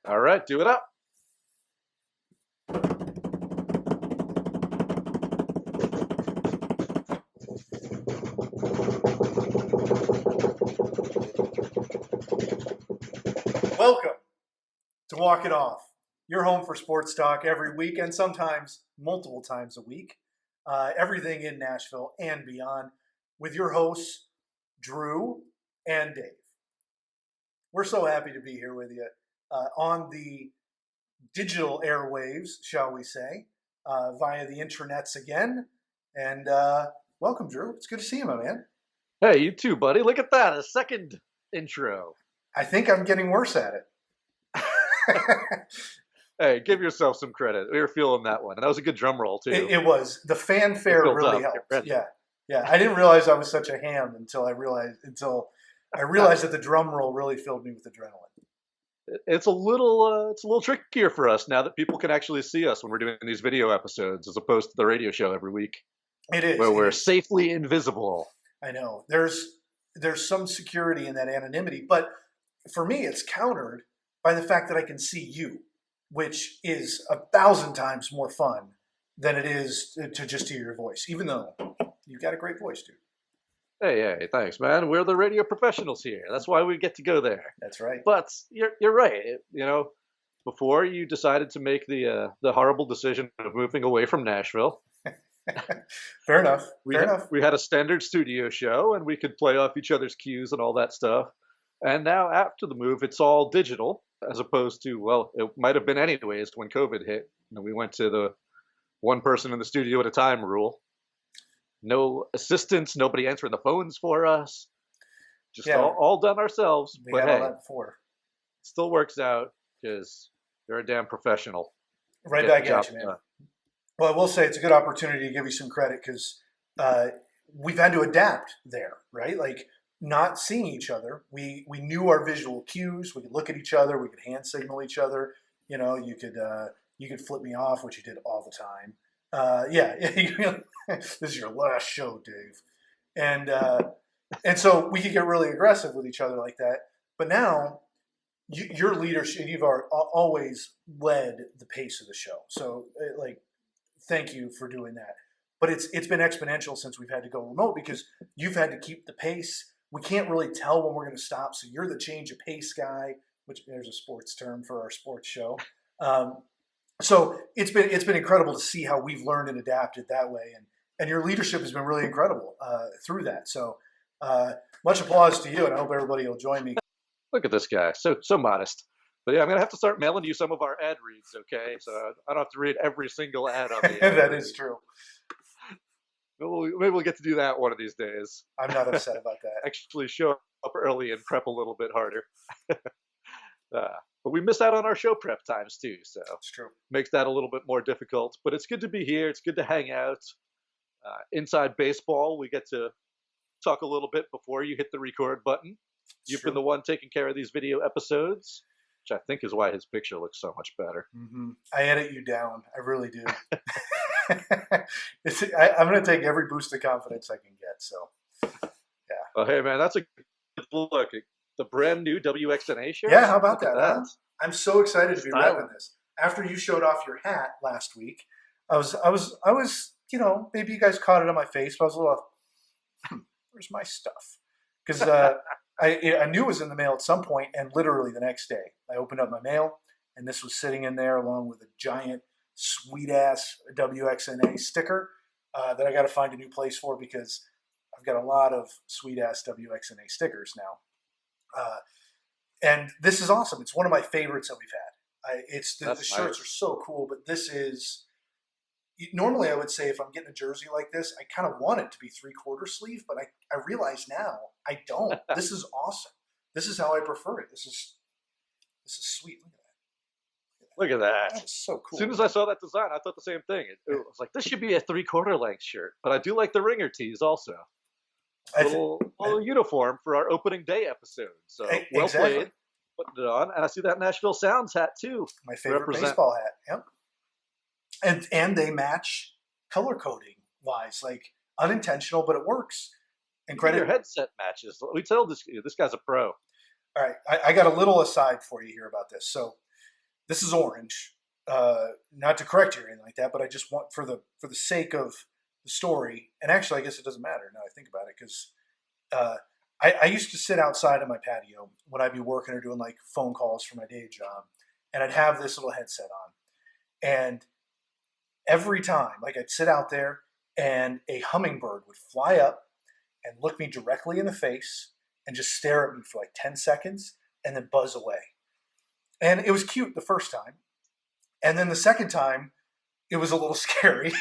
All right, do it up. Welcome to Walk It Off, your home for sports talk every week and sometimes multiple times a week. Everything in Nashville and beyond with your hosts, Drew and Dave. We're so happy to be here with you on the digital airwaves, shall we say, via the internets again. And welcome, Drew. It's good to see you, my man. Hey, you too, buddy. Look at that. A second intro. I think I'm getting worse at it. Hey, give yourself some credit. We were feeling that one. And that was a good drum roll, too. It was. The fanfare really helped. Yeah. I didn't realize I was such a ham until I realized that the drum roll really filled me with adrenaline. It's a little trickier for us now that people can actually see us when we're doing these video episodes as opposed to the radio show every week. It is. Where we're safely invisible. I know. There's some security in that anonymity, but for me, it's countered by the fact that I can see you, which is 1,000 times more fun than it is to just hear your voice, even though you've got a great voice, dude. Hey, thanks, man. We're the radio professionals here. That's why we get to go there. That's right. But you're right. Before you decided to make the horrible decision of moving away from Nashville. Fair enough. We had a standard studio show, and we could play off each other's cues and all that stuff. And now after the move, it's all digital, as opposed to, well, it might have been anyways when COVID hit. We went to the one person in the studio at a time rule. No assistants, nobody answering the phones for us. Just all done ourselves. We had all that before. It still works out because you're a damn professional. Right back at you, man. Well, I will say it's a good opportunity to give you some credit because we've had to adapt there, right? Like not seeing each other. We knew our visual cues. We could look at each other. We could hand signal each other. You could flip me off, which you did all the time. This is your last show, Dave. And so we could get really aggressive with each other like that. But now your leadership, you've always led the pace of the show. So thank you for doing that. But it's been exponential since we've had to go remote because you've had to keep the pace. We can't really tell when we're going to stop. So you're the change of pace guy, which there's a sports term for our sports show. So it's been incredible to see how we've learned and adapted that way. And your leadership has been really incredible through that. So much applause to you. And I hope everybody will join me. Look at this guy. So modest. But yeah, I'm going to have to start mailing you some of our ad reads, okay? So I don't have to read every single ad on the ad. That is true. Maybe we'll get to do that one of these days. I'm not upset about that. Actually show up early and prep a little bit harder. But we miss out on our show prep times too, so it's true. Makes that a little bit more difficult. But it's good to be here. It's good to hang out. Inside baseball, we get to talk a little bit before you hit the record button. You've been the one taking care of these video episodes, which I think is why his picture looks so much better. Mm-hmm. I edit you down. I really do. I'm going to take every boost of confidence I can get. So, yeah. Well, hey, man, that's a good look. The brand new WXNA shirt. Yeah, how about that? Huh? I'm so excited to be repping this. After you showed off your hat last week, I was, maybe you guys caught it on my face, but I was a little, where's my stuff? Because I knew it was in the mail at some point, and literally the next day, I opened up my mail, and this was sitting in there along with a giant, sweet-ass WXNA sticker that I got to find a new place for because I've got a lot of sweet-ass WXNA stickers now. And this is awesome. It's one of my favorites that we've had. The shirts are so cool, but this is normally I would say if I'm getting a jersey like this, I kind of want it to be 3/4 sleeve, but I realize now I don't. This is awesome. This is how I prefer it. This is sweet. Look at that. That is so cool. As soon as I saw that design, I thought the same thing. It was like, this should be a 3/4 length shirt, but I do like the ringer tees also. A little uniform for our opening day episode. So well played. Putting it on. And I see that Nashville Sounds hat too. My favorite baseball hat. Yep. And they match color coding wise, like unintentional, but it works. And credit your headset matches. We tell this guy's a pro. All right. I got a little aside for you here about this. So this is orange. Not to correct you or anything like that, but I just want for the sake of the story. And actually, I guess it doesn't matter now I think about it because uh, I used to sit outside on my patio when I'd be working or doing like phone calls for my day job, and I'd have this little headset on, and every time, like I'd sit out there, and a hummingbird would fly up and look me directly in the face and just stare at me for like 10 seconds and then buzz away. And it was cute the first time. And then the second time, it was a little scary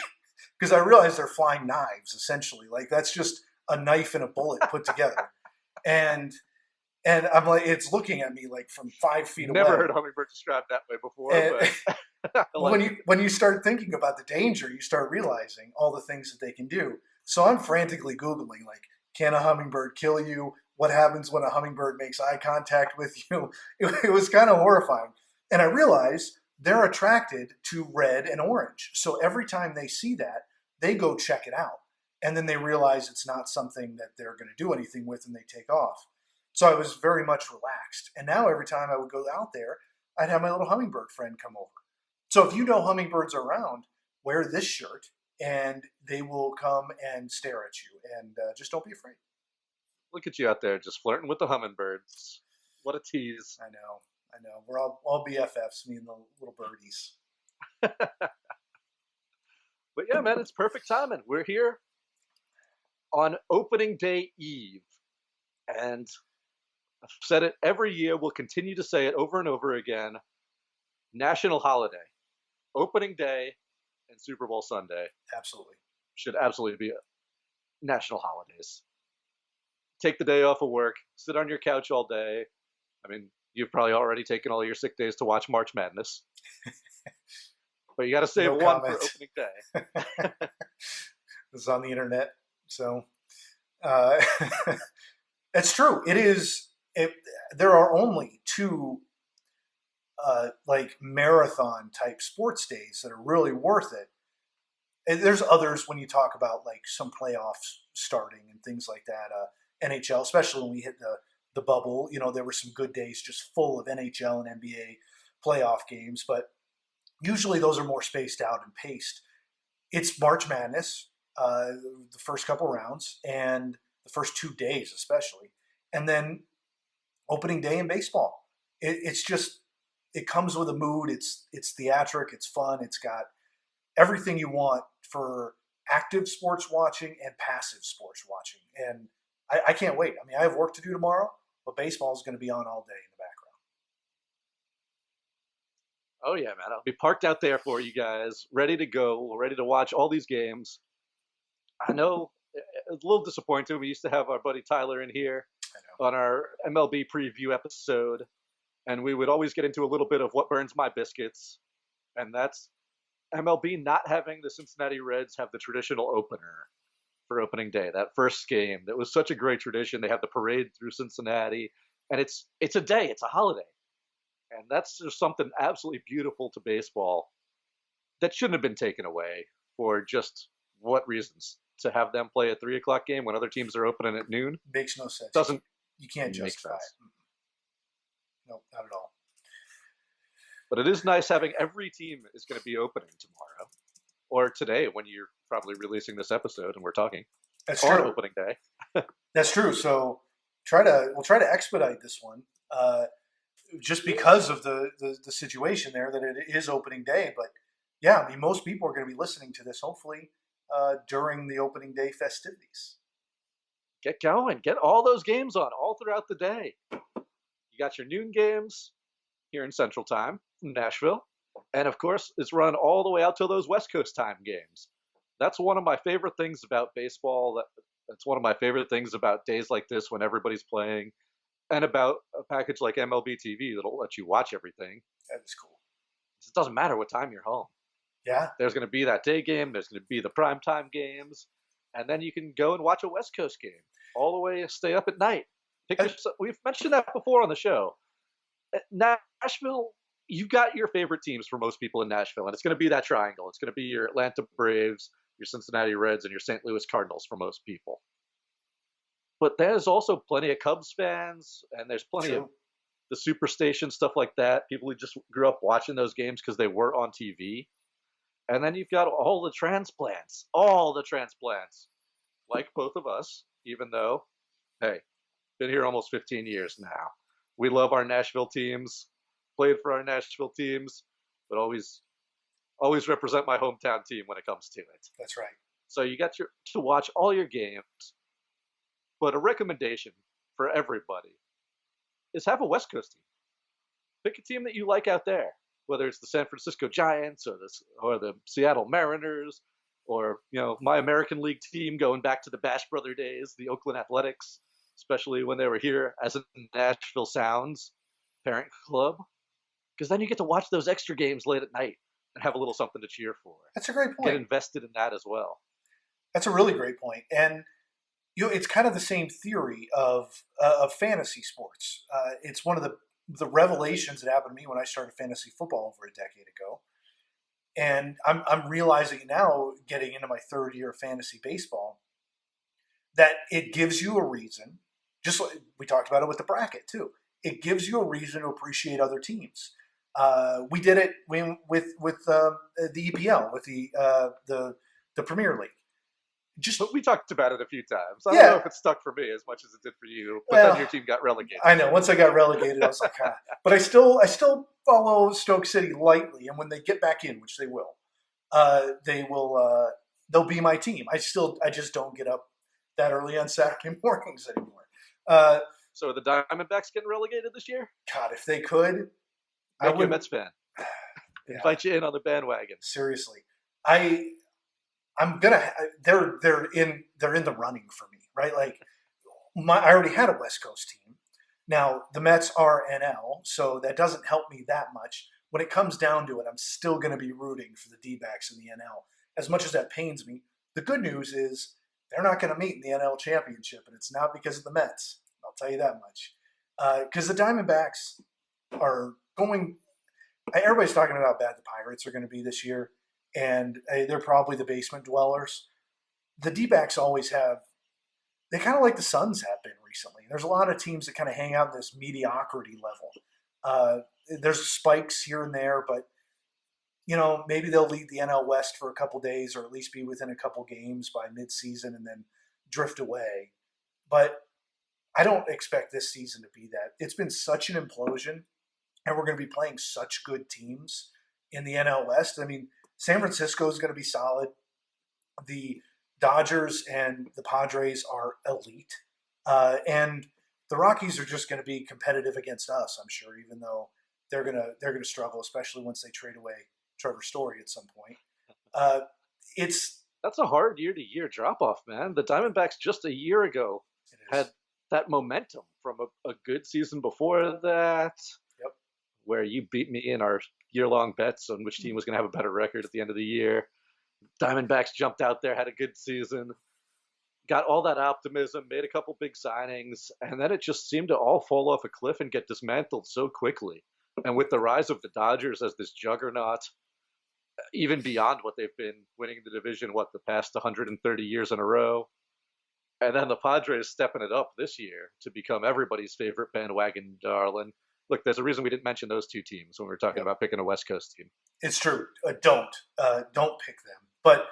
because I realized they're flying knives essentially. Like that's just a knife and a bullet put together. And I'm like, it's looking at me like from 5 feet Never away. heard a hummingbird described that way before, And but I like it. when you start thinking about the danger, you start realizing all the things that they can do. So I'm frantically googling like, can a hummingbird kill you? What happens when a hummingbird makes eye contact with you? It was kind of horrifying, and I realized they're attracted to red and orange. So every time they see that, they go check it out, and then they realize it's not something that they're going to do anything with, and they take off. So I was very much relaxed, and now every time I would go out there, I'd have my little hummingbird friend come over. So if you know hummingbirds are around, wear this shirt and they will come and stare at you. And just don't be afraid. Look at you out there just flirting with the hummingbirds. What a tease. I know, I know. We're all BFFs, me and the little birdies. But yeah, man, it's perfect timing. We're here on opening day eve. And I've said it every year. We'll continue to say it over and over again. National holiday. Opening day and Super Bowl Sunday Absolutely. should absolutely be national holidays. Take the day off of work, sit on your couch all day. I mean, you've probably already taken all your sick days to watch March Madness, but you got to save No one for comment. opening day. This is on the internet, so uh, it's true. It is. There are only two like marathon type sports days that are really worth it. And there's others when you talk about like some playoffs starting and things like that. NHL, especially when we hit the bubble, there were some good days just full of NHL and NBA playoff games, but usually those are more spaced out and paced. It's March Madness, the first couple rounds, and the first 2 days especially, and then opening day in baseball. It's just it comes with a mood. It's theatric. It's fun. It's got everything you want for active sports watching and passive sports watching. And I can't wait. I mean, I have work to do tomorrow, but baseball is going to be on all day in the Oh yeah, man, I'll be parked out there for you guys, ready to go, ready to watch all these games. I know it's a little disappointing. We used to have our buddy Tyler in here background. on our MLB preview episode, and we would always get into a little bit of what burns my biscuits, and that's MLB not having the Cincinnati Reds have the traditional opener for opening day. That first game, that was such a great tradition. They have the parade through Cincinnati, and it's a day, it's a holiday, and that's just something absolutely beautiful to baseball that shouldn't have been taken away for just what reasons to have them play a 3 o'clock game when other teams are opening at noon Makes no sense. doesn't You can't make justify sense. it. No, not at all. But it is nice having every team is going to be opening tomorrow or today when you're probably releasing this episode and we're talking That's on true. opening day. That's true. So we'll try to expedite this one, just because of the situation there that it is opening day. But yeah, I mean, most people are going to be listening to this hopefully during the opening day festivities. Get going. Get all those games on all throughout the day. You got your noon games here in Central Time from Nashville. And of course, it's run all the way out to those West Coast time games. That's one of my favorite things about baseball. That's one of my favorite things about days like this when everybody's playing, and about a package like MLB TV that'll let you watch everything. That is cool. It doesn't matter what time you're home. Yeah, There's going to be that day game, there's going to be the primetime games, and then you can go and watch a West Coast game all the way, stay up at night. We've mentioned that before on the show. Nashville, you've got your favorite teams for most people in Nashville, and it's going to be that triangle. It's going to be your Atlanta Braves, your Cincinnati Reds, and your St. Louis Cardinals for most people. But there's also plenty of Cubs fans, and there's plenty of true. the superstation stuff like that. People who just grew up watching those games because they were on TV. And then you've got all the transplants, like both of us, even though, hey, been here almost 15 years now. We love our Nashville teams, played for our Nashville teams, but always represent my hometown team when it comes to it. That's right. So you got to watch all your games, but a recommendation for everybody is have a West Coast team. Pick a team that you like out there, whether it's the San Francisco Giants or the Seattle Mariners, or my American League team going back to the Bash Brother days, the Oakland Athletics, especially when they were here as a Nashville Sounds parent club, because then you get to watch those extra games late at night and have a little something to cheer for. That's a great Get point. invested in that as well. That's a really great point. And it's kind of the same theory of fantasy sports. It's one of the revelations that happened to me when I started fantasy football over a decade ago. And I'm realizing now, getting into my third year of fantasy baseball, that it gives you a reason, just like we talked about it with the bracket too. It gives you a reason to appreciate other teams. We did it with the EPL, with the Premier League. But we talked about it a few times. I don't Yeah. know if it stuck for me as much as it did for you, but Well, then your team got relegated. I know. Once I got relegated, I was like, but I still follow Stoke City lightly, and when they get back in, which they will, they'll be my team. I just don't get up that early on Saturday mornings anymore. So are the Diamondbacks getting relegated this year? God, if they could, Make you a Mets fan. Yeah. Invite you in on the bandwagon. Seriously, I'm gonna. They're in the running for me, right? Like I already had a West Coast team. Now the Mets are NL, so that doesn't help me that much. When it comes down to it, I'm still going to be rooting for the D-backs in the NL. As much as that pains me, the good news is they're not going to meet in the NL championship, and it's not because of the Mets. I'll tell you that much. Because the Diamondbacks are going. Everybody's talking about how bad the Pirates are going to be this year, and they're probably the basement dwellers. The D-backs always have. They kind of like the Suns have been recently. There's a lot of teams that kind of hang out in this mediocrity level. There's spikes here and there, but maybe they'll lead the NL West for a couple days, or at least be within a couple games by midseason and then drift away. But I don't expect this season to be that. It's been such an implosion, and we're going to be playing such good teams in the NL West. I mean, San Francisco is going to be solid. The Dodgers and the Padres are elite, and the Rockies are just going to be competitive against us, I'm sure, even though they're gonna struggle, especially once they trade away Trevor Story at some point. That's a hard year-to-year drop-off, man. The Diamondbacks just a year ago had that momentum from a good season before that, Yep. where you beat me in our year-long bets on which team was going to have a better record at the end of the year. Diamondbacks jumped out there, had a good season, got all that optimism, made a couple big signings, and then it just seemed to all fall off a cliff and get dismantled so quickly. And with the rise of the Dodgers as this juggernaut, even beyond what they've been winning the division, the past 130 years in a row, and then the Padres stepping it up this year to become everybody's favorite bandwagon darling. Look, there's a reason we didn't mention those two teams when we were talking about picking a West Coast team. It's true. Don't pick them. But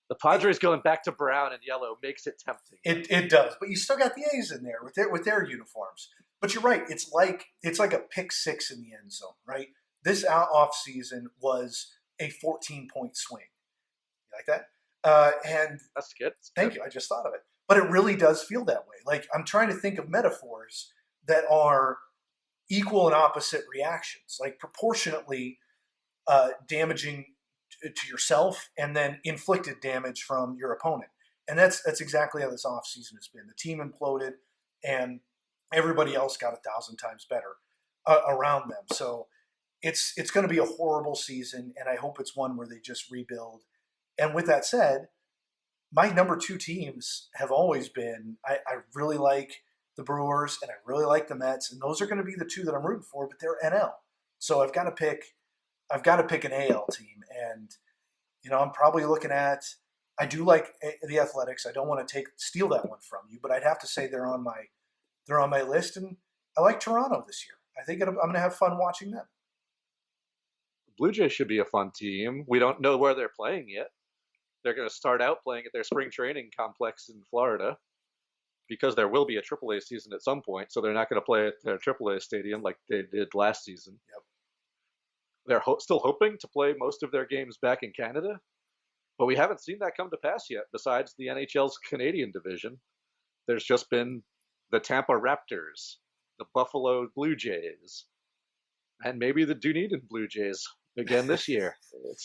the Padres going back to brown and yellow makes it tempting. It does, but you still got the A's in there with their uniforms. But you're right. It's like a pick six in the end zone, right? This off season was a 14-point swing. You like that? And that's good. Thank you. I just thought of it. But it really does feel that way. Like I'm trying to think of metaphors that are equal and opposite reactions, like proportionately damaging to yourself and then inflicted damage from your opponent. And that's exactly how this offseason has been. The team imploded and everybody else got 1,000 times better around them. So it's going to be a horrible season, and I hope it's one where they just rebuild. And with that said, my number two teams have always been, I really like the Brewers and I really like the Mets, and those are going to be the two that I'm rooting for, but they're NL. So I've got to pick an AL team, and I'm probably looking at. I do like the Athletics. I don't want to steal that one from you, but I'd have to say they're on my list, and I like Toronto this year. I think I'm going to have fun watching them. Blue Jays should be a fun team. We don't know where they're playing yet. They're going to start out playing at their spring training complex in Florida because there will be a AAA season at some point. So they're not going to play at their AAA stadium like they did last season. Yep. They're still hoping to play most of their games back in Canada, but we haven't seen that come to pass yet. Besides the NHL's Canadian division, there's just been the Tampa Raptors, the Buffalo Blue Jays, and maybe the Dunedin Blue Jays again this year. It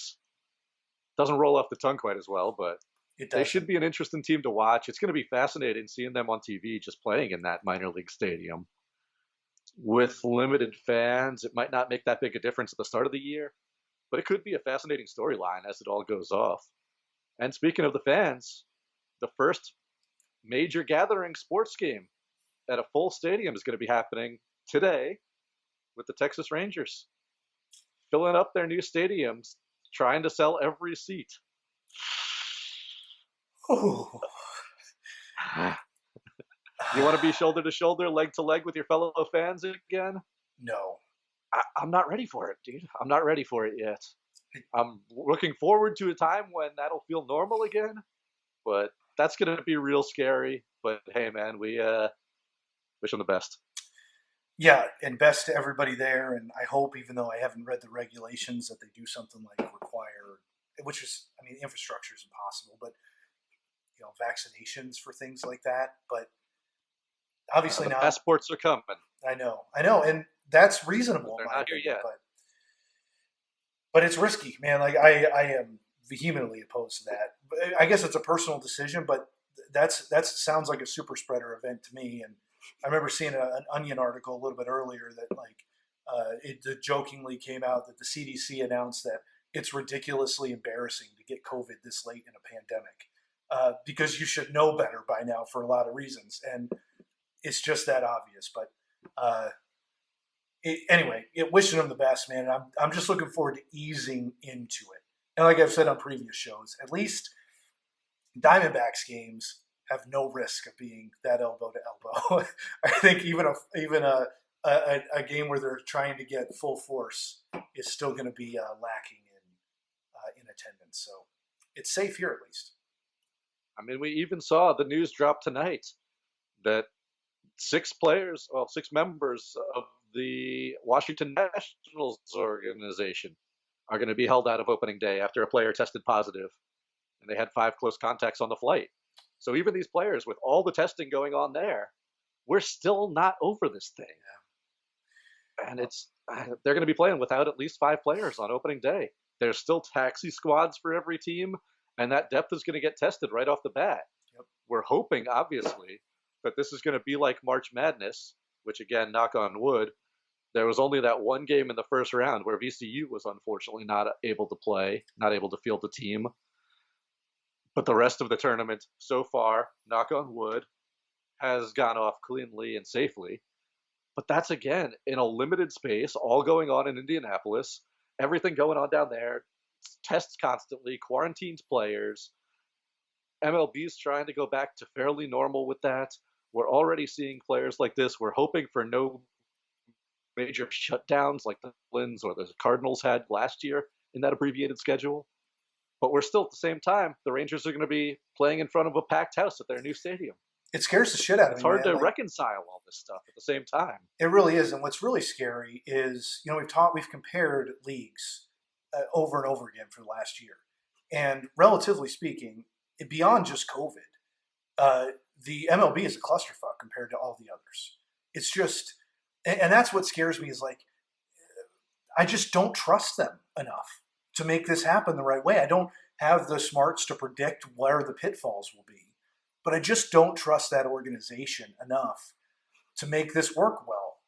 doesn't roll off the tongue quite as well, but It they doesn't. should be an interesting team to watch. It's going to be fascinating seeing them on TV just playing in that minor league stadium. With limited fans, it might not make that big a difference at the start of the year, but it could be a fascinating storyline as it all goes off. And speaking of the fans, the first major gathering sports game at a full stadium is going to be happening today with the Texas Rangers filling up their new stadiums, trying to sell every seat. Oh. You want to be shoulder to shoulder, leg to leg with your fellow fans again? No. I'm not ready for it, dude. I'm not ready for it yet. I'm looking forward to a time when that'll feel normal again, but that's going to be real scary. But hey, man, we wish them the best. Yeah, and best to everybody there. And I hope, even though I haven't read the regulations, that they do something like require, which is, I mean, infrastructure is impossible, but vaccinations for things like that. But obviously The not. passports are coming. I know, and that's reasonable in They're my not here opinion. yet. But it's risky, man. Like I am vehemently opposed to that. I guess it's a personal decision, but that sounds like a super spreader event to me. And I remember seeing an Onion article a little bit earlier that like it jokingly came out that the CDC announced that it's ridiculously embarrassing to get COVID this late in a pandemic because you should know better by now for a lot of reasons, and it's just that obvious. But uh, anyway, wishing them the best, man. And I'm just looking forward to easing into it. And like I've said on previous shows, at least Diamondbacks games have no risk of being that elbow to elbow. I think even a game where they're trying to get full force is still going to be lacking in attendance. So it's safe here at least. I mean, we even saw the news drop tonight that six members of the Washington Nationals organization are going to be held out of opening day after a player tested positive, and they had 5 close contacts on the flight. So even these players, with all the testing going on there, we're still not over this thing, and they're going to be playing without at least 5 players on opening day. There's still taxi squads for every team, and that depth is going to get tested right off the bat. Yep. We're hoping, obviously, that this is going to be like March Madness, which again, knock on wood, there was only that one game in the first round where VCU was unfortunately not able to play, not able to field the team. But the rest of the tournament so far, knock on wood, has gone off cleanly and safely. But that's again in a limited space, all going on in Indianapolis, everything going on down there, tests constantly, quarantines players. MLB's trying to go back to fairly normal with that. We're already seeing players like this. We're hoping for no major shutdowns like the Twins or the Cardinals had last year in that abbreviated schedule. But we're still at the same time, the Rangers are going to be playing in front of a packed house at their new stadium. It scares the shit out of It's me, hard man. to Like, reconcile all this stuff at the same time. it really is. And what's really scary is, we've compared leagues over and over again for the last year. And relatively speaking, beyond just COVID, the MLB is a clusterfuck compared to all the others. It's just, and that's what scares me is like, I just don't trust them enough to make this happen the right way. I don't have the smarts to predict where the pitfalls will be, but I just don't trust that organization enough to make this work well.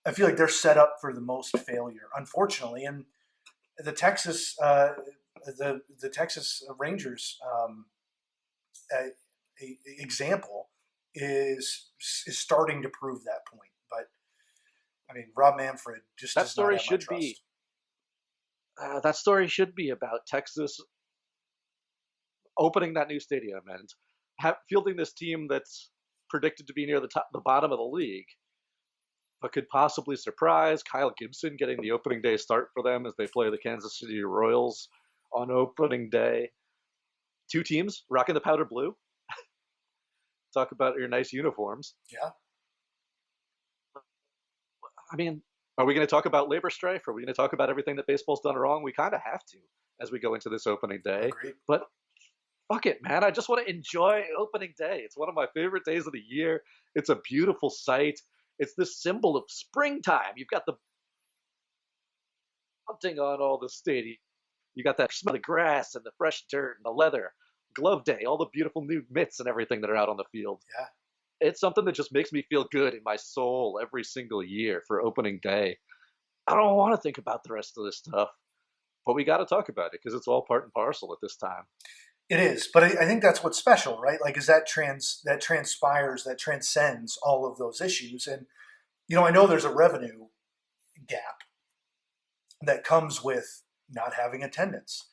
I feel like they're set up for the most failure, unfortunately. And the Texas Rangers uh, example is starting to prove that point. But I mean, Rob Manfred just That does not story have my should trust. be that story should be about Texas opening that new stadium and fielding this team that's predicted to be near the bottom of the league, but could possibly surprise. Kyle Gibson getting the opening day start for them as they play the Kansas City Royals on opening day. Two teams rocking the powder blue. Talk about your nice uniforms. Yeah, I mean, are we going to talk about labor strife? Are we going to talk about everything that baseball's done wrong? We kind of have to as we go into this opening day. agreed. But fuck it, man. I just want to enjoy opening day. It's one of my favorite days of the year. It's a beautiful sight. It's this symbol of springtime. You've got the bunting on all the stadium. You got that smell of the grass and the fresh dirt and the leather. Glove day, all the beautiful new mitts and everything that are out on the field. Yeah. It's something that just makes me feel good in my soul every single year for opening day. I don't want to think about the rest of this stuff, but we got to talk about it because it's all part and parcel at this time. It is, but I think that's what's special, right? Like, is that transpires, that transcends all of those issues. And I know there's a revenue gap that comes with not having attendance,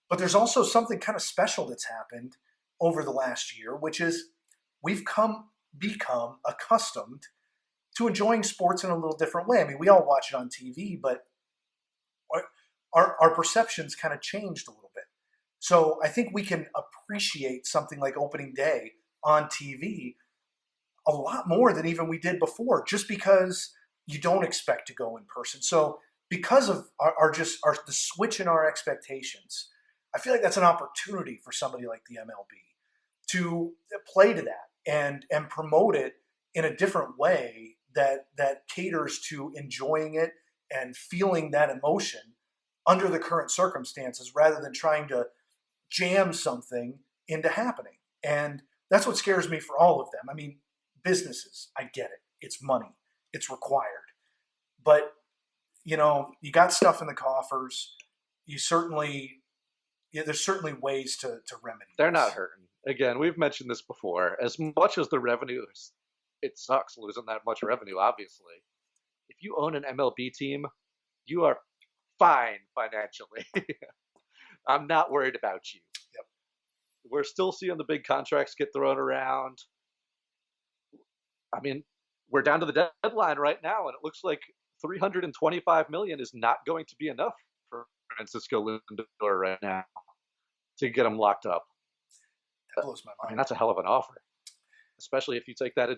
but there's also something kind of special that's happened over the last year, which is we've become accustomed to enjoying sports in a little different way. I mean, we all watch it on TV, but our perceptions kind of changed a little bit. So I think we can appreciate something like opening day on TV a lot more than even we did before, just because you don't expect to go in person. So because of the switch in our expectations, I feel like that's an opportunity for somebody like the MLB to play to that and promote it in a different way that caters to enjoying it and feeling that emotion under the current circumstances rather than trying to jam something into happening. And that's what scares me for all of them. I mean, businesses, I get it. It's money. It's required. But, you got stuff in the coffers. There's certainly ways to remedy They're this. not hurting. Again, we've mentioned this before. As much as the revenue, it sucks losing that much revenue, obviously. If you own an MLB team, you are fine financially. I'm not worried about you. Yep. We're still seeing the big contracts get thrown around. I mean, we're down to the deadline right now, and it looks like 325 million is not going to be enough for Francisco Lindor right now to get him locked up. That blows my I mean, mind. that's a hell of an offer, especially if you take that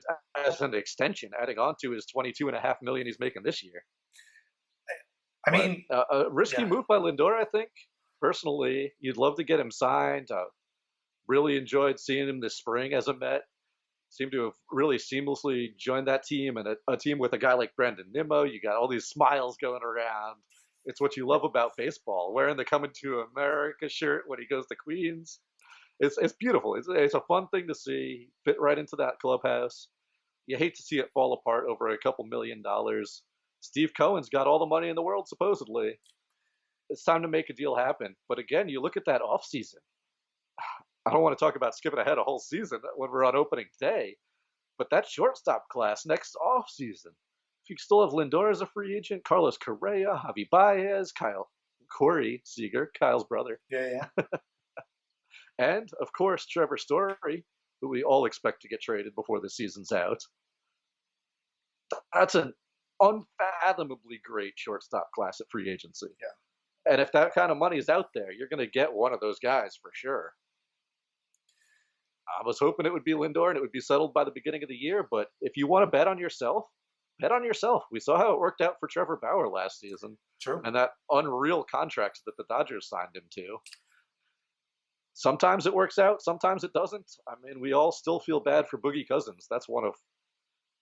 as an extension, adding on to his 22.5 million he's making this year. I mean, a risky yeah. move by Lindor, I think. Personally, you'd love to get him signed. Really enjoyed seeing him this spring as a Met. Seemed to have really seamlessly joined that team, and a team with a guy like Brandon Nimmo. You got all these smiles going around. It's what you love about baseball. Wearing the Coming to America shirt when he goes to Queens. It's beautiful. It's a fun thing to see. Fit right into that clubhouse. You hate to see it fall apart over a couple $1,000,000. Steve Cohen's got all the money in the world, supposedly. It's time to make a deal happen. But again, you look at that offseason. I don't want to talk about skipping ahead a whole season when we're on opening day, but that shortstop class next offseason. If you still have Lindor as a free agent, Carlos Correa, Javi Baez, Corey Seager, Kyle's brother, Yeah. and of course Trevor Story, who we all expect to get traded before the season's out. That's an unfathomably great shortstop class at free agency. Yeah. And if that kind of money is out there, you're going to get one of those guys for sure. I was hoping it would be Lindor and it would be settled by the beginning of the year, but if you want to bet on yourself, bet on yourself. We saw how it worked out for Trevor Bauer last season. True. And that unreal contract that the Dodgers signed him to. Sometimes it works out, sometimes it doesn't. I mean, we all still feel bad for Boogie Cousins. That's one of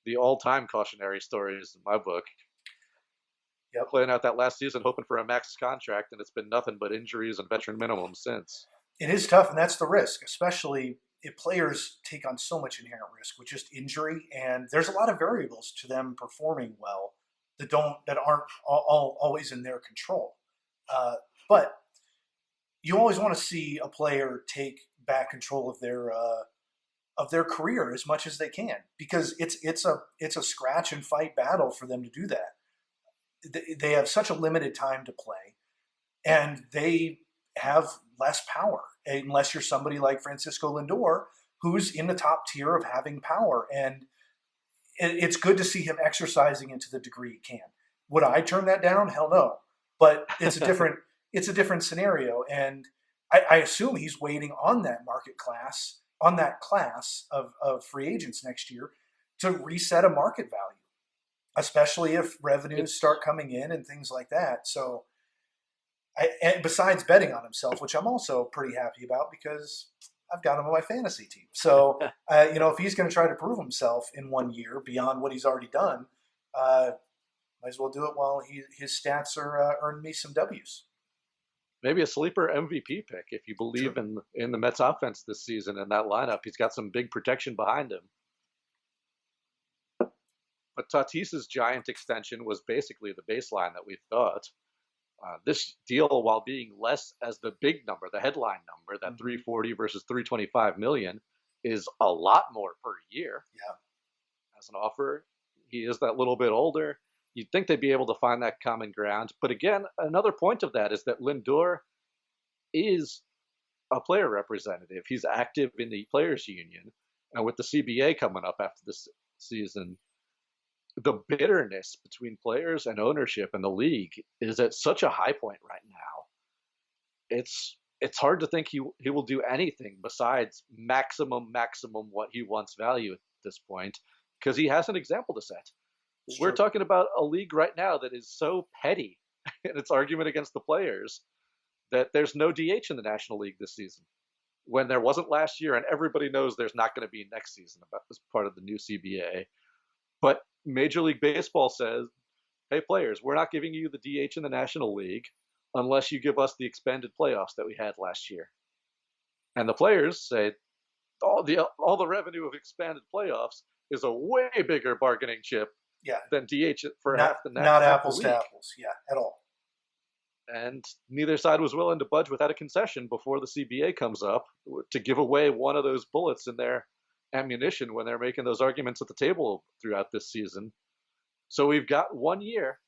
the all-time cautionary stories in my book. Yep. Playing out that last season, hoping for a max contract, and it's been nothing but injuries and veteran minimum since. It is tough, and that's the risk, especially if players take on so much inherent risk with just injury, and there's a lot of variables to them performing well that aren't always in their control. But you always want to see a player take back control of their career as much as they can, because it's a scratch and fight battle for them to do that. They have such a limited time to play, and they have less power unless you're somebody like Francisco Lindor, who's in the top tier of having power. And it's good to see him exercising it to the degree he can. Would I turn that down? Hell no. But it's a different scenario, and I assume he's waiting on that market class, on that class of free agents next year to reset a market value, especially if revenues It's start coming in and things like that. So, and besides betting on himself, which I'm also pretty happy about because I've got him on my fantasy team. So, if he's going to try to prove himself in 1 year beyond what he's already done, uh, might as well do it while his stats are earning me some W's. maybe a sleeper MVP pick if you believe True. in the Mets offense this season and that lineup. He's got some big protection behind him. But Tatis's giant extension was basically the baseline that we thought. This deal, while being less as the big number, the headline number, that Mm-hmm. 340 versus 325 million, is a lot more per year Yeah. as an offer. He is that little bit older. You'd think they'd be able to find that common ground. But again, another point of that is that Lindor is a player representative. He's active in the players union. And with the CBA coming up after this season, the bitterness between players and ownership and the league is at such a high point right now. It's hard to think he will do anything besides maximum what he wants value at this point because he has an example to set. It's We're true. talking about a league right now that is so petty in its argument against the players that there's no DH in the National League this season when there wasn't last year, and everybody knows there's not going to be next season about this part of the new CBA. But Major League Baseball says, hey, players, we're not giving you the DH in the National League unless you give us the expanded playoffs that we had last year. And the players say, all the revenue of expanded playoffs is a way bigger bargaining chip Yeah. than DH for Not half the apples to league. apples. Yeah, at all. And neither side was willing to budge without a concession before the CBA comes up to give away one of those bullets in their ammunition when they're making those arguments at the table throughout this season. So we've got 1 year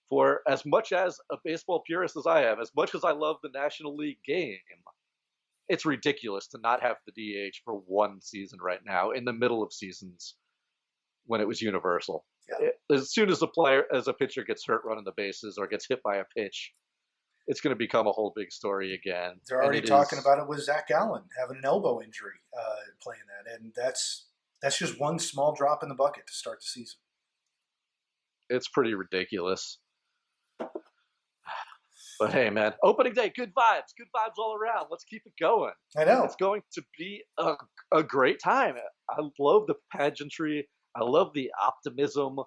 for as much as a baseball purist as I am, as much as I love the National League game, it's ridiculous to not have the DH for one season right now in the middle of seasons when it was universal. Yeah. As soon as a pitcher gets hurt running the bases or gets hit by a pitch, it's going to become a whole big story again. They're already talking about it with Zach Allen having an elbow injury playing that, and that's just one small drop in the bucket to start the season. It's pretty ridiculous. But hey, man, opening day, good vibes all around. Let's keep it going. I know. It's going to be a great time. I love the pageantry. I love the optimism.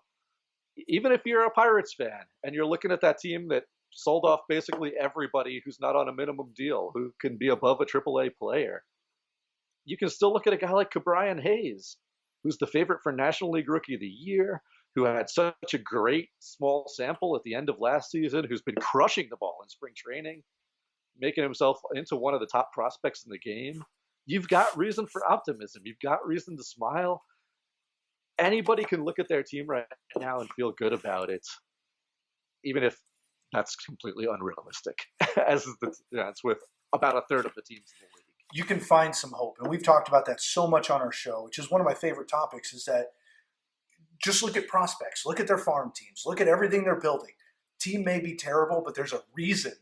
Even if you're a Pirates fan and you're looking at that team that sold off basically everybody who's not on a minimum deal, who can be above a AAA player, you can still look at a guy like Cabrian Hayes, who's the favorite for National League Rookie of the Year, who had such a great small sample at the end of last season, who's been crushing the ball in spring training, making himself into one of the top prospects in the game. You've got reason for optimism. You've got reason to smile. Anybody can look at their team right now and feel good about it, even if that's completely unrealistic, as it's with about a third of the teams in the league. You can find some hope, and we've talked about that so much on our show, which is one of my favorite topics, is that just look at prospects, look at their farm teams, look at everything they're building. Team may be terrible, but there's a reason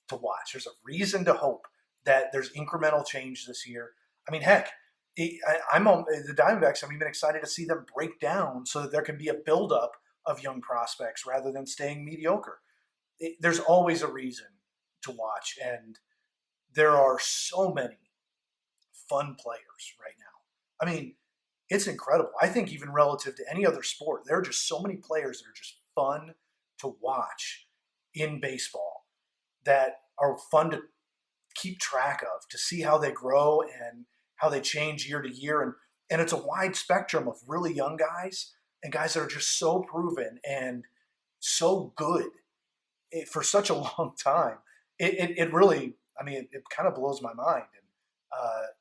to watch. There's a reason to hope that there's incremental change this year. I mean, heck, I'm on the Diamondbacks. I'm even excited to see them break down so that there can be a buildup of young prospects rather than staying mediocre. There's always a reason to watch, and there are so many fun players right now. I mean, it's incredible. I think even relative to any other sport, there are just so many players that are just fun to watch in baseball that are fun to keep track of, to see how they grow and how they change year to year. And it's a wide spectrum of really young guys and guys that are just so proven and so good for such a long time. It really, I mean, it kind of blows my mind.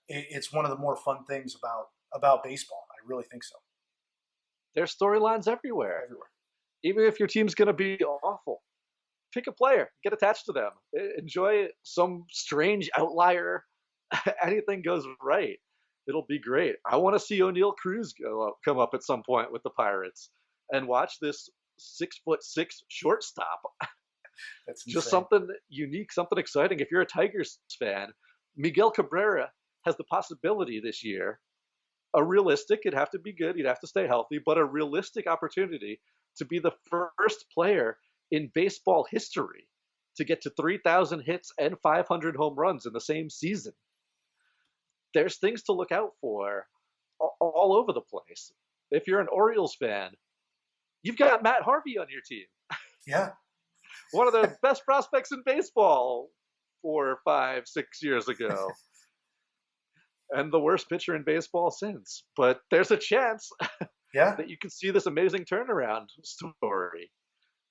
And it's one of the more fun things about baseball. I really think so. There's storylines everywhere. Everywhere. Even if your team's going to be awful, pick a player, get attached to them, enjoy some strange outlier. Anything goes right. It'll be great. I want to see O'Neal Cruz come up at some point with the Pirates and watch this 6'6" shortstop. That's Just insane. something unique, something exciting. If you're a Tigers fan, Miguel Cabrera has the possibility this year, a realistic, it'd have to be good, you'd have to stay healthy, but a realistic opportunity to be the first player in baseball history to get to 3,000 hits and 500 home runs in the same season. There's things to look out for all over the place. If you're an Orioles fan, you've got Matt Harvey on your team, Yeah, one of the best prospects in baseball 4, 5, 6 years ago, and the worst pitcher in baseball since. But there's a chance yeah, that you can see this amazing turnaround story.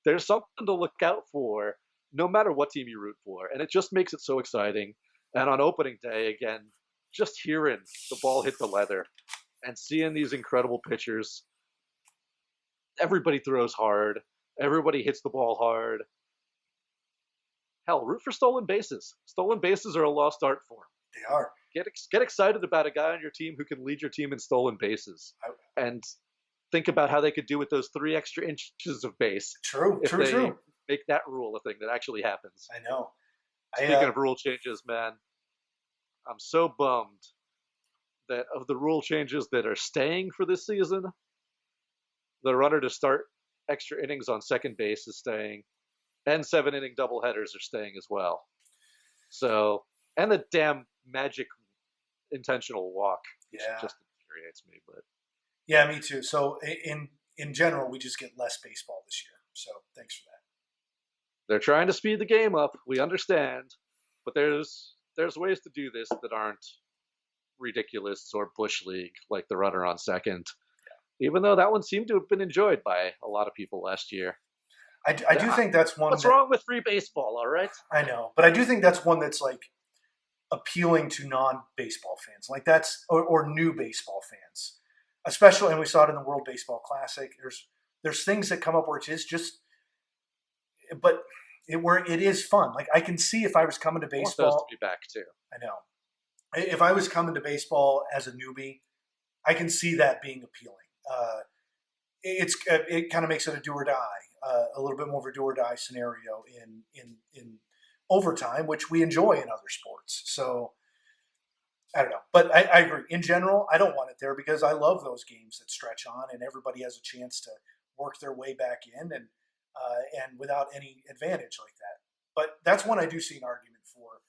There's something to look out for no matter what team you root for. And it just makes it so exciting. And on opening day, again, just hearing the ball hit the leather and seeing these incredible pitchers. Everybody throws hard. Everybody hits the ball hard. Hell, root for stolen bases. Stolen bases are a lost art form. they are. Get excited about a guy on your team who can lead your team in stolen bases, I, and think about how they could do with those 3 extra inches of base true, if true, they true. make that rule a thing that actually happens. I know. I Speaking of rule changes, man, I'm so bummed that of the rule changes that are staying for this season, the runner to start extra innings on second base is staying, and 7 inning doubleheaders are staying as well. So, and the damn magic intentional walk, which yeah, just infuriates me. But yeah, me too. So in general, we just get less baseball this year. So thanks for that. they're trying to speed the game up. We understand, but there's ways to do this that aren't ridiculous or bush league like the runner on second. Even though that one seemed to have been enjoyed by a lot of people last year. I do think that's one What's that wrong with free baseball? All right. I know, but I do think that's one that's like appealing to non-baseball fans, like that's or new baseball fans, especially. And we saw it in the World Baseball Classic. There's things that come up where it's just, but where it is fun. Like I can see if I was coming to I want those to baseball, be back too. I know if I was coming to baseball as a newbie, I can see that being appealing. It kind of makes it a do or die, a little bit more of a do or die scenario in overtime, which we enjoy in other sports. So I don't know, but I agree. In general, I don't want it there because I love those games that stretch on and everybody has a chance to work their way back in and without any advantage like that. But that's one I do see an argument for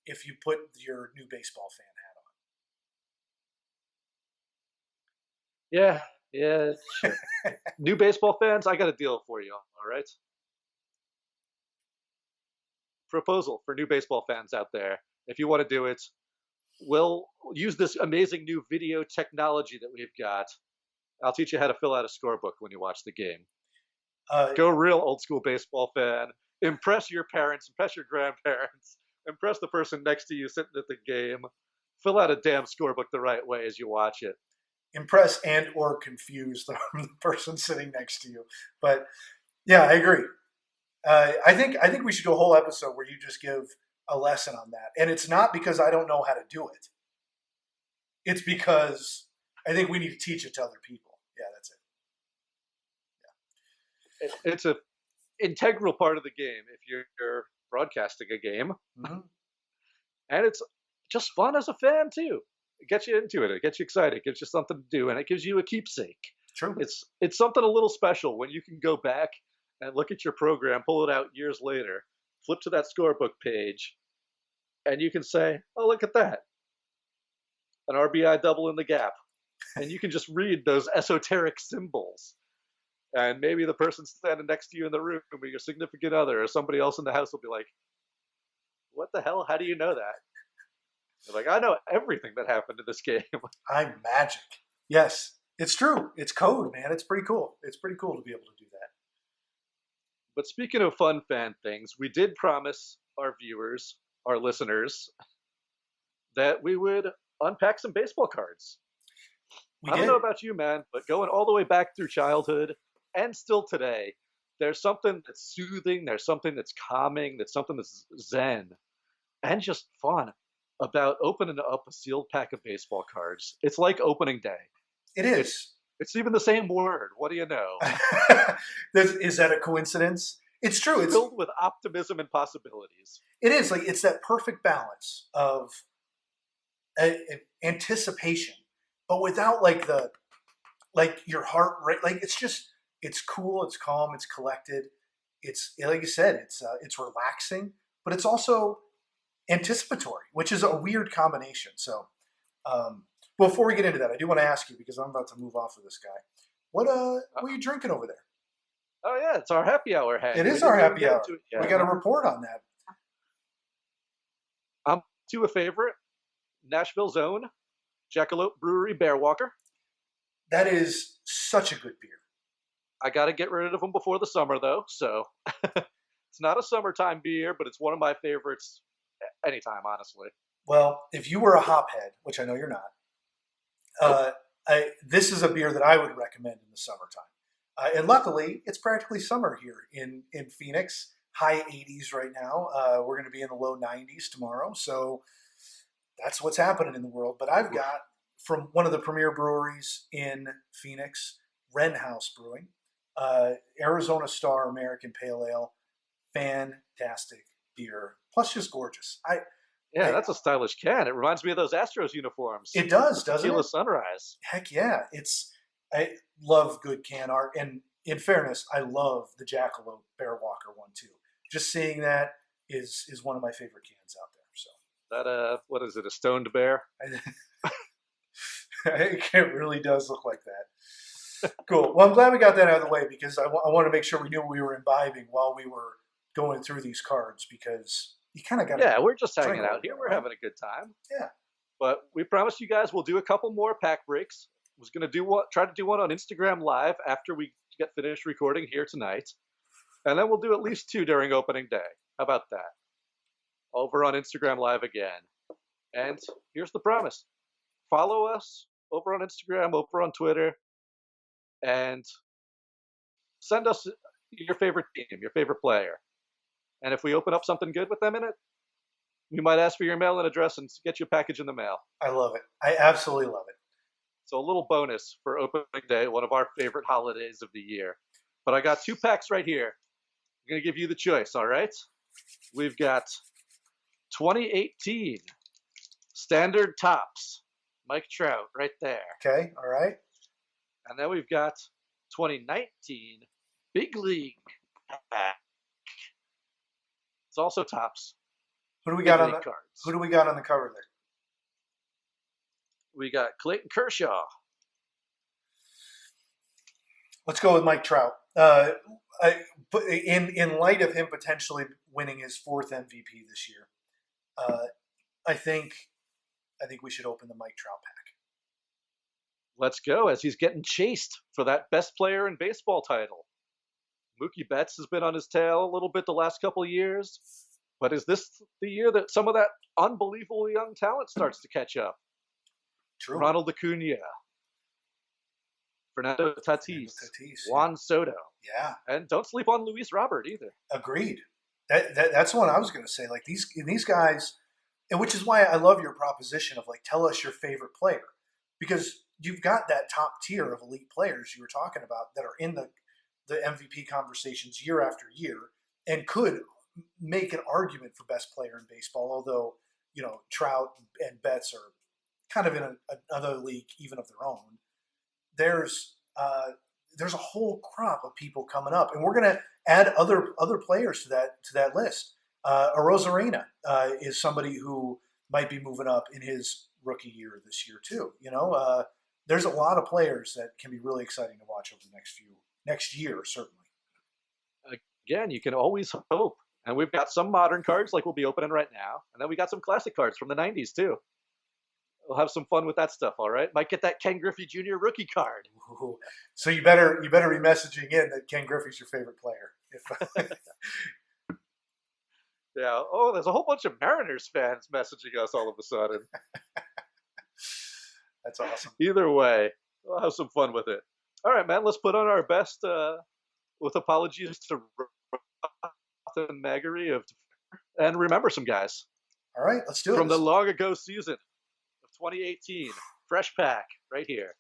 if you put your new baseball fan hat Yeah, yeah, sure. New baseball fans, I got a deal for you. All right. Proposal for new baseball fans out there. If you want to do it, we'll use this amazing new video technology that we've got. I'll teach you how to fill out a scorebook when you watch the game. on. Go real old school baseball fan. Impress your parents, impress your grandparents, impress the person next to you sitting at the game. Fill out a damn scorebook the right way as you watch it. Impress and or confuse the person sitting next to you. But yeah, I agree. I think we should do a whole episode where you just give a lesson on that, and it's not because I don't know how to do it. It's because I think we need to teach it to other people. Yeah, that's it. It's a integral part of the game if you're broadcasting a game, Mm-hmm. and it's just fun as a fan too. It gets you into it. It gets you excited. It gives you something to do, and it gives you a keepsake. True. It's something a little special when you can go back and look at your program, pull it out years later, flip to that scorebook page, and you can say, "Oh, look at that, an RBI double in the gap," and you can just read those esoteric symbols. And maybe the person standing next to you in the room, or your significant other, or somebody else in the house will be like, "What the hell? How do you know that?" They're like, "I know everything that happened in this game." I'm magic. Yes, it's true. It's code, man. It's pretty cool. It's pretty cool to be able to do that. But speaking of fun fan things, we did promise our viewers, our listeners, that we would unpack some baseball cards. We I don't did. know about you, man, but going all the way back through childhood and still today, there's something that's soothing, there's something that's calming, there's something that's zen and just fun about opening up a sealed pack of baseball cards. It's like opening day. It It's is. it's even the same word. What do you know? Is that a coincidence? It's true. It's filled with optimism and possibilities. It is like it's that perfect balance of anticipation, but without like your heart rate. Like it's just it's cool, it's calm, it's collected. It's like you said, it's relaxing, but it's also anticipatory, which is a weird combination. So, before we get into that, I do want to ask you because I'm about to move off of this guy. What are you drinking over there? Oh yeah, it's our happy hour hang. It We is our didn't even happy get hour. into it We yet, got a huh? report on that. I'm to a favorite, Nashville's own Jackalope Brewery Bear Walker. That is such a good beer. I got to get rid of them before the summer though, so it's not a summertime beer, but it's one of my favorites anytime, honestly. Well, if you were a hophead, which I know you're not, Nope. uh, this is a beer that I would recommend in the summertime. And luckily, it's practically summer here in Phoenix. High 80s right now. We're going to be in the low 90s tomorrow. So that's what's happening in the world. But I've got from one of the premier breweries in Phoenix, Wren House Brewing, Arizona Star American Pale Ale. Fantastic beer. Plus, just gorgeous. Yeah, I that's a stylish can. It reminds me of those Astros uniforms. It does, The doesn't Tequila it? Sunrise. Heck yeah! I love good can art, and in fairness, I love the Jackalope Bear Walker one too. Just seeing that is one of my favorite cans out there. So That what is it? A stoned bear? it really does look like that. Cool. Well, I'm glad we got that out of the way because I want to make sure we knew we were imbibing while we were going through these cards because you kind of got to Yeah, we're just drink hanging a little out here. bit, We're right? having a good time. Yeah. But we promised you guys we'll do a couple more pack breaks. Was gonna do one, try to do one on Instagram Live after we get finished recording here tonight, and then we'll do at least two during opening day. How about that? Over on Instagram Live again. And here's the promise: follow us over on Instagram, over on Twitter, and send us your favorite team, your favorite player. And if we open up something good with them in it, we might ask for your mail and address and get you a package in the mail. I love it. I absolutely love it. So a little bonus for opening day, one of our favorite holidays of the year. But I got two packs right here. I'm going to give you the choice, all right? We've got 2018 Standard Tops, Mike Trout right there. Okay. All right. And then we've got 2019 Big League pack. It's also Tops, Who do we Big got on League the cards. Who do we got on the cover there? We got Clayton Kershaw. Let's go with Mike Trout. In light of him potentially winning his fourth MVP this year, uh, I think we should open the Mike Trout pack. Let's go, as he's getting chased for that best player in baseball title. Mookie Betts has been on his tail a little bit the last couple of years, but is this the year that some of that unbelievable young talent starts to catch up? True. Ronald Acuna, Fernando Tatis, Juan Soto, Yeah, and don't sleep on Luis Robert either. agreed. That's the one I was going to say. Like these guys, and which is why I love your proposition of like tell us your favorite player because you've got that top tier of elite players you were talking about that are in the MVP conversations year after year and could make an argument for best player in baseball. Although Trout and Betts are kind of in another league even of their own. There's a whole crop of people coming up, and we're going to add other players to that list. Arozarena is somebody who might be moving up in his rookie year this year too. There's a lot of players that can be really exciting to watch over the next year certainly. Again, you can always hope. And we've got some modern cards like we'll be opening right now, and then we got some classic cards from the 90s too. We'll have some fun with that stuff, all right? Might get that Ken Griffey Jr. rookie card. Ooh. So you better be messaging in that Ken Griffey's your favorite player. Yeah. Oh, there's a whole bunch of Mariners fans messaging us all of a sudden. That's awesome. Either way, we'll have some fun with it. All right, man. Let's put on our best, with apologies to Roth and Maggery and remember some guys. All right, let's do From it. the long ago season of 2018. Fresh pack right here.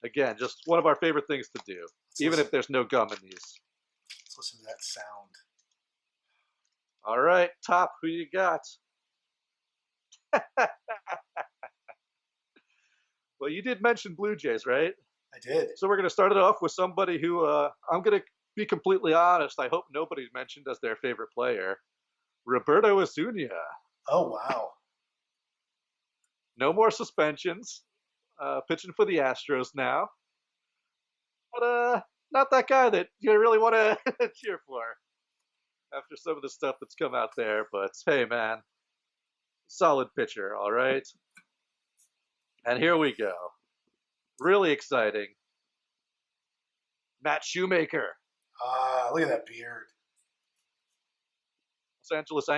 Again, just one of our favorite things to do, Let's even listen. if there's no gum in these. Let's listen to that sound. All right, top, who you got? Well, you did mention Blue Jays, right? I did. So we're going to start it off with somebody who I'm going to be completely honest. I hope nobody's mentioned as their favorite player, Roberto Osuna. Oh wow. No more suspensions. Pitching for the Astros now, but not that guy that you really want to cheer for after some of the stuff that's come out there. But hey, man, solid pitcher, all right. And here we go. Really exciting. Matt Shoemaker, Ah, look at that beard. Los Angeles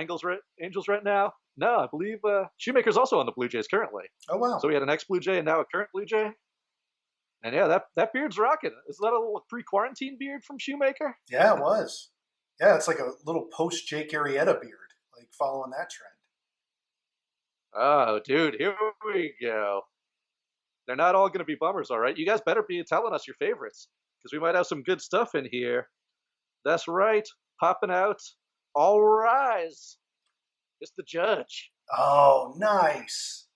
Angels right now. No, I believe Shoemaker's also on the Blue Jays currently. Oh wow. So we had an ex-Blue Jay and now a current Blue Jay. And yeah, that beard's rocking. Is that a little pre-quarantine beard from Shoemaker? Yeah, it was. Yeah, it's like a little post Jake Arrieta beard, like following that trend. Oh, dude, here we go. They're not all going to be bummers, all right? You guys better be telling us your favorites because we might have some good stuff in here. That's right. Popping out. All rise. It's the judge. Oh, nice.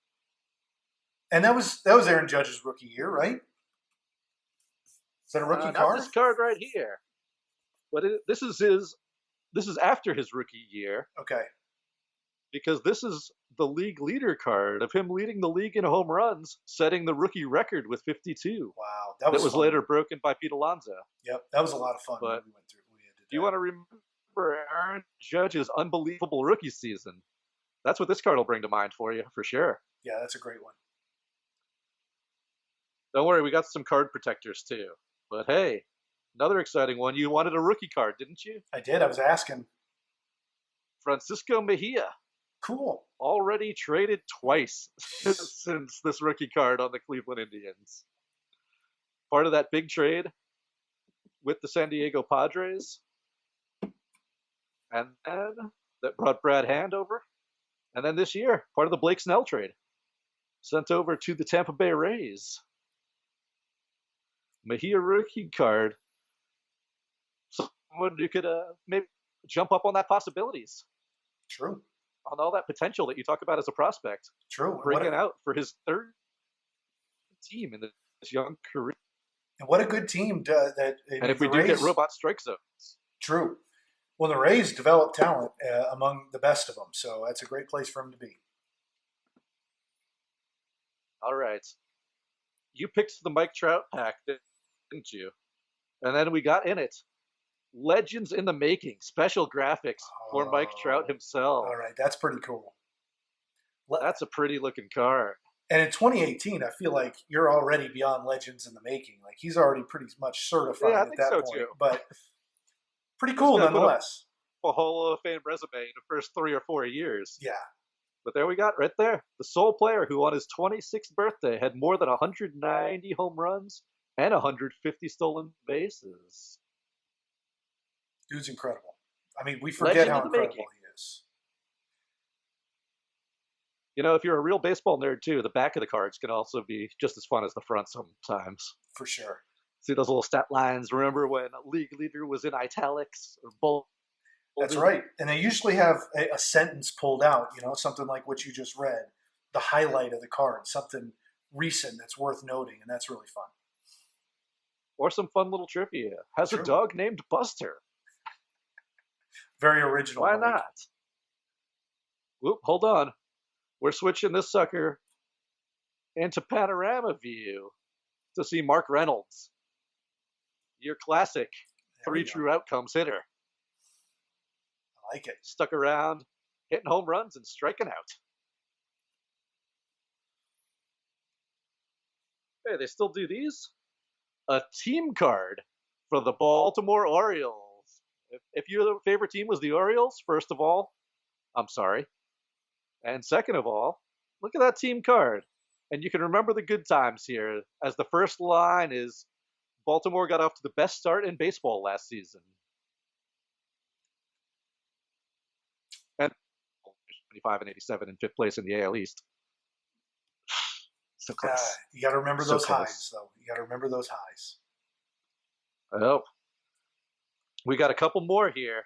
And that was Aaron Judge's rookie year, right? Is that a rookie Not card? this card right here, but this is his. This is after his rookie year Okay. because this is the league leader card of him leading the league in home runs, setting the rookie record with 52. Wow, that That was was fun. later broken by Pete Alonso. Yep, that was a lot of fun when But we went through. We did do you that. want to remember Aaron Judge's unbelievable rookie season? That's what this card will bring to mind for you, for sure. Yeah, that's a great one. Don't worry, we got some card protectors too. But hey, another exciting one. You wanted a rookie card, didn't you? I did. I was asking. Francisco Mejia, Cool. already traded twice since this rookie card on the Cleveland Indians. Part of that big trade with the San Diego Padres, and then that brought Brad Hand over. And then this year, part of the Blake Snell trade, sent over to the Tampa Bay Rays. Mejia rookie card. Someone who could maybe jump up on that possibilities, True. on all that potential that you talk about as a prospect, True. And bringing out for his third team in this young career. what a good team that. And if we do get robot strike zones. True. Well, the Rays develop talent among the best of them, so that's a great place for him to be. All right. You picked the Mike Trout pack, didn't you? And then we got in it Legends in the Making, special graphics for Mike Trout Oh, himself. all right, that's pretty cool. That's a pretty looking card. And in 2018, I feel like you're already beyond Legends in the Making. Like he's already pretty much certified Yeah, I at think that so point. too. But pretty Just cool gotta put nonetheless. a Hall of Fame resume in the first 3 or 4 years. Yeah. But there we got right there. The sole player who on his 26th birthday had more than 190 home runs and 150 stolen bases. Dude's incredible. I mean, we forget Legend how in the incredible making. he is. You know, if you're a real baseball nerd too, the back of the cards can also be just as fun as the front sometimes. For sure. See those little stat lines? Remember when a league leader was in italics or bold? That's right. And they usually have a sentence pulled out, something like what you just read, the highlight of the card, something recent that's worth noting, and that's really fun. Or some fun little trivia. Has True. a dog named Buster. Very original. Why Mike. not? Whoop, hold on. We're switching this sucker into panorama view to see Mark Reynolds, your classic There we three go. true outcomes hitter. I like it. Stuck around, hitting home runs and striking out. Hey, they still do these? A team card for the Baltimore Orioles. If your favorite team was the Orioles, first of all, I'm sorry. And second of all, look at that team card. And you can remember the good times here, as the first line is Baltimore got off to the best start in baseball last season. And 75 and 87 in fifth place in the AL East. So close. You got to remember So those highs, close. though. You got to remember those highs. Oh, we got a couple more here.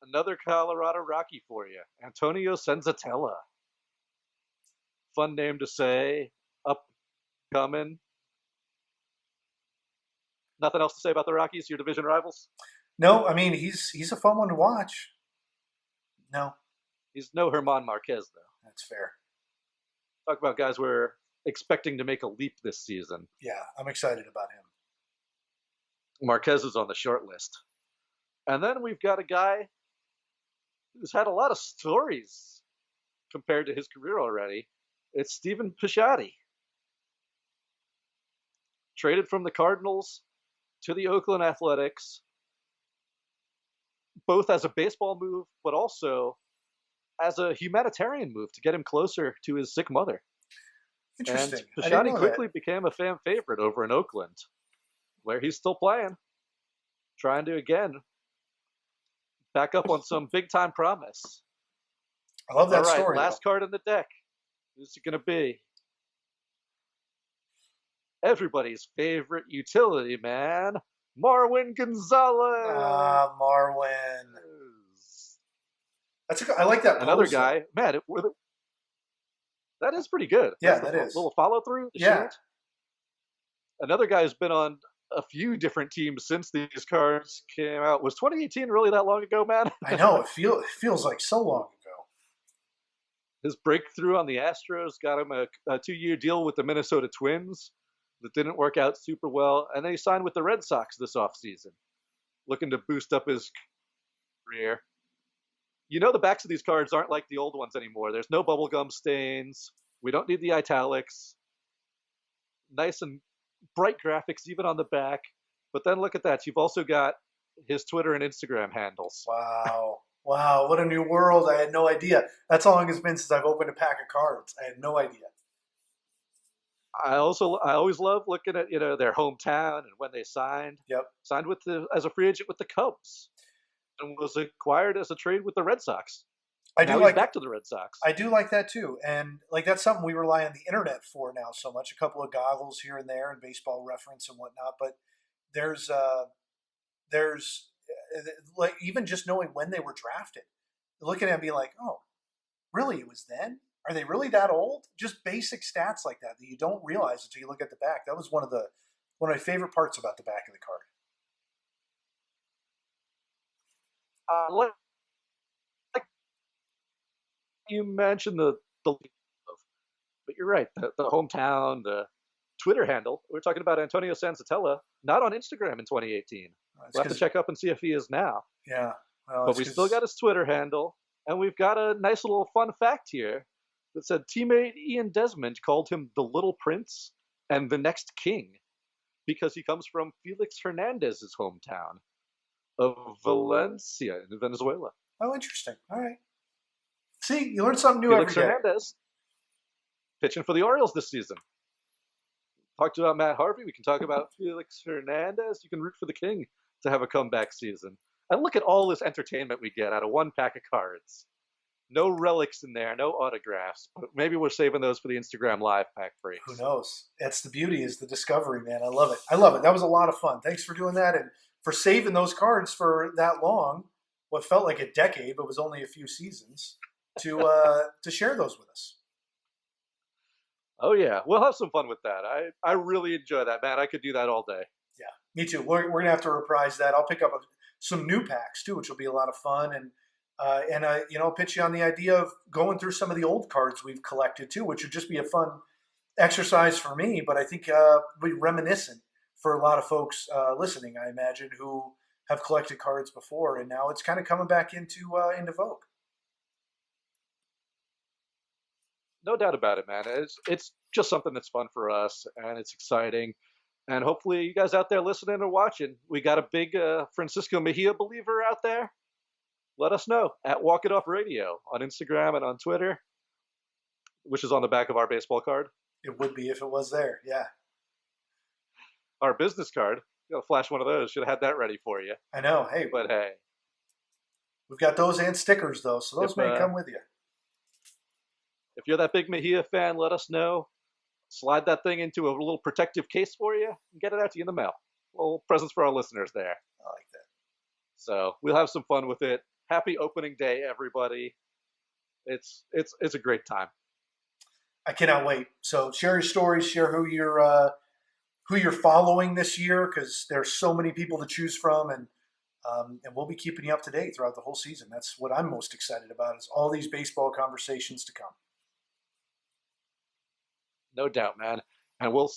Another Colorado Rocky for you. Antonio Senzatella. Fun name to say. Upcoming. Nothing else to say about the Rockies, your division rivals? No, I mean he's a fun one to watch. No, He's no Herman Marquez, though. that's fair. Talk about guys we're expecting to make a leap this season. Yeah, I'm excited about him. Marquez is on the short list. And then we've got a guy who's had a lot of stories compared to his career already. It's Stephen Piscotty. Traded from the Cardinals to the Oakland Athletics, both as a baseball move, but also as a humanitarian move to get him closer to his sick mother. And Interesting. I didn't Piscotty know that. quickly became a fan favorite over in Oakland, where he's still playing, trying to again back up on some big time promise. I love that All right, story. last card in the deck. Who's it going to be? Everybody's favorite utility man, Marwin Gonzalez. Marwin. I like that. Another pose, guy, man. That is pretty good. Yeah, That's that a is. little follow through. Yeah. Another guy who's been on a few different teams since these cards came out. Was 2018 really that long ago, man? I know it feels like so long ago. His breakthrough on the Astros got him a 2-year deal with the Minnesota Twins that didn't work out super well, and then he signed with the Red Sox this offseason, looking to boost up his career. You know the backs of these cards aren't like the old ones anymore. There's no bubblegum stains. We don't need the italics. Nice and bright graphics even on the back. But then look at that. You've also got his Twitter and Instagram handles. Wow. Wow, what a new world. I had no idea. That's how long it's been since I've opened a pack of cards. I had no idea. I always love looking at their hometown and when they signed. Yep. Signed as a free agent with the Cubs and was acquired as a trade with the Red Sox. Now he's back to the Red Sox. I do like that too, and like that's something we rely on the internet for now so much. A couple of goggles here and there, and baseball reference and whatnot. But there's like even just knowing when they were drafted, looking at me like, oh, really? It was then? Are they really that old? Just basic stats like that you don't realize until you look at the back. That was one of my favorite parts about the back of the card. Like you mentioned the but you're right. The hometown, the Twitter handle. We're talking about Antonio Senzatella, not on Instagram in 2018. We'll have to check up and see if he is now. Yeah. Well, but we still got his Twitter handle, and we've got a nice little fun fact here that said teammate Ian Desmond called him the Little Prince and the next king because he comes from Felix Hernandez's hometown of Valencia in Venezuela. Oh, interesting. All right. See, you learn something new Felix every day. Hernandez pitching for the Orioles this season. Talked about Matt Harvey. We can talk about Felix Hernandez. You can root for the king to have a comeback season. And look at all this entertainment we get out of one pack of cards. No relics in there, no autographs. But maybe we're saving those for the Instagram Live pack breaks. Who knows? That's the beauty, is the discovery, man. I love it. I love it. That was a lot of fun. Thanks for doing that and for saving those cards for that long. What felt like a decade, but was only a few seasons, to share those with us. Oh yeah, we'll have some fun with that. I really enjoy that, man. I could do that all day. Yeah, me too. We're gonna have to reprise that. I'll pick up some new packs too, which will be a lot of fun, and pitch you on the idea of going through some of the old cards we've collected too, which would just be a fun exercise for me. But I think be reminiscent for a lot of folks listening. I imagine who have collected cards before, and now it's kind of coming back into vogue. No doubt about it, man. It's just something that's fun for us, and it's exciting. And hopefully, you guys out there listening or watching, we got a big Francisco Mejia believer out there. Let us know at Walk It Off Radio on Instagram and on Twitter, which is on the back of our baseball card. It would be if it was there, yeah. Our business card. You gotta flash one of those. Should have had that ready for you. I know. Hey, but hey, We've got those and stickers though, so If those may come with you. if you're that big Mejia fan, let us know. Slide that thing into a little protective case for you and get it out to you in the mail. Well, presents for our listeners there. I like that. So we'll have some fun with it. Happy opening day, everybody. It's a great time. I cannot wait. So share your stories, share who you're following this year, because there's so many people to choose from, and we'll be keeping you up to date throughout the whole season. That's what I'm most excited about, is all these baseball conversations to come. No doubt, man. And we'll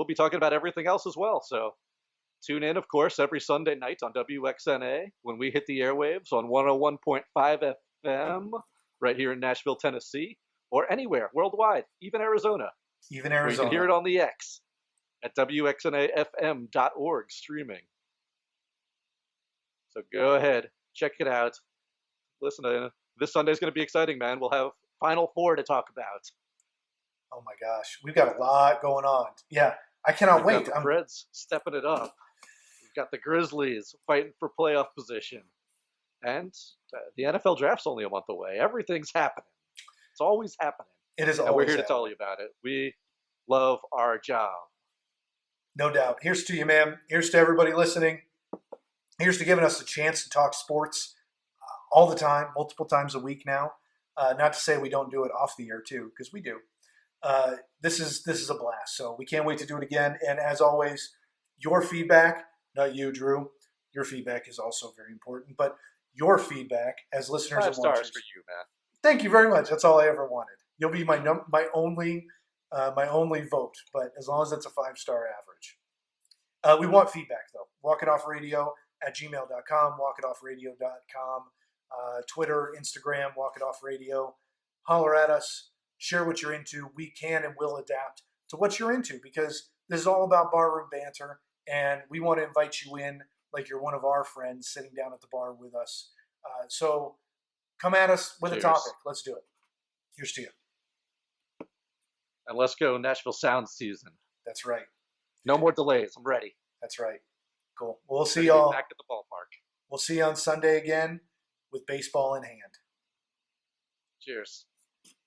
be talking about everything else as well. So tune in, of course, every Sunday night on WXNA when we hit the airwaves on 101.5 FM right here in Nashville, Tennessee, or anywhere worldwide, even Arizona. Even Or you can hear Arizona. it on the X at WXNAFM.org streaming. So go ahead, check it out. Listen, this Sunday's going to be exciting, man. We'll have Final Four to talk about. Oh my gosh, we've got a lot going on. Yeah, I cannot We've got wait. the Preds stepping it up. We've got the Grizzlies fighting for playoff position. And the NFL draft's only a month away. Everything's happening. It's always happening. It is And we're always here to happening. tell you about it. We love our job. No doubt. Here's to you, man. Here's to everybody listening. Here's to giving us a chance to talk sports all the time, multiple times a week now. Not to say we don't do it off the air too, because we do. This is a blast. So we can't wait to do it again. And as always, your feedback, not you, Drew. Your feedback is also very important. But your feedback as listeners 5 and stars watchers. for you, man. Thank you very much. That's all I ever wanted. You'll be my only vote. But as long as it's a 5-star average. We want feedback though. walkitoffradio@gmail.com, walkitoffradio.com, Twitter, Instagram, walkitoffradio. Holler at us. Share what you're into. We can and will adapt to what you're into, because this is all about barroom banter, and we want to invite you in like you're one of our friends sitting down at the bar with us. So come at us with Cheers. a topic. Let's do it. Here's to you. And let's go Nashville Sound season. That's right. No more delays. I'm ready. That's right. Cool. We'll see Ready to be y'all. back at the ballpark. We'll see you on Sunday again with baseball in hand. Cheers.